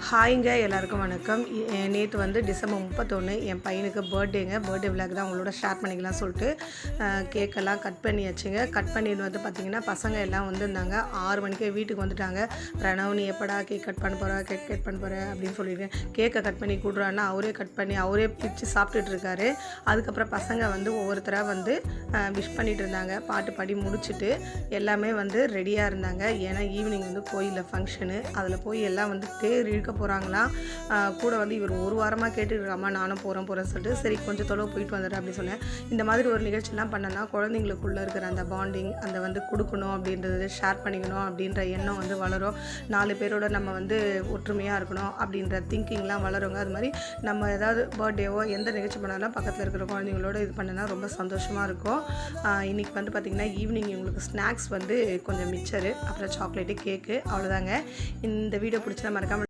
ஹாய்ங்க எல்லாருக்கும் வணக்கம். நேற்று வந்து டிசம்பர் 31 என் பையனுக்கு பர்த்டே விலாக் தான் உங்களோட ஷேர் பண்ணிக்கலாம் சொல்லிட்டு கேக்கெல்லாம் கட் பண்ணியாச்சுங்க. கட் பண்ணிட்டு வந்து பார்த்திங்கன்னா பசங்க எல்லாம் வந்திருந்தாங்க. 6 மணிக்கே வீட்டுக்கு வந்துட்டாங்க. பிரணவ் நீ எப்படா கேக் கட் பண்ண போகிற அப்படின்னு சொல்லிட்டு கேக்கை கட் பண்ணி கூடுறான்னா அவரே கட் பண்ணி அவரே பிரித்து சாப்பிட்டுட்டு இருக்காரு. அதுக்கப்புறம் பசங்க வந்து ஒவ்வொருத்தராக வந்து விஷ் பண்ணிகிட்டு இருந்தாங்க. பாட்டு பாடி முடிச்சுட்டு எல்லாமே வந்து ரெடியாக இருந்தாங்க. ஏன்னா ஈவினிங் வந்து கோயிலில் ஃபங்க்ஷனு, அதில் போய் எல்லாம் வந்து தேர் இழுக்க போகிறாங்களாம். கூட வந்து இவர் ஒரு வாரமாக கேட்டுருக்காமா நானும் போகிறேன்னு சொல்லிட்டு சரி கொஞ்சம் தொலைவு போயிட்டு வந்துடுறேன் அப்படின்னு சொன்னேன். இந்த மாதிரி ஒரு நிகழ்ச்சிலாம் பண்ணனா குழந்தைங்களுக்குள்ளே இருக்கிற அந்த பாண்டிங் அந்த வந்து கொடுக்கணும் அப்படின்றது, ஷேர் பண்ணிக்கணும் அப்படின்ற எண்ணம் வந்து வளரும். 4 பேரோட நம்ம வந்து ஒற்றுமையாக இருக்கணும் அப்படின்ற திங்கிங்லாம் வளருங்க. அது மாதிரி நம்ம ஏதாவது பர்த்டேவோ எந்த நிகழ்ச்சி பண்ணாலும் பக்கத்தில் இருக்கிற குழந்தைங்களோட இது பண்ணனா ரொம்ப சந்தோஷமாக இருக்கும். இன்றைக்கி வந்து பார்த்திங்கன்னா ஈவினிங் உங்களுக்கு ஸ்நாக்ஸ் வந்து கொஞ்சம் மிச்சரு, அப்புறம் சாக்லேட்டு, கேக்கு, அவ்வளோதாங்க. இந்த வீடியோ பிடிச்சா மறக்காமல்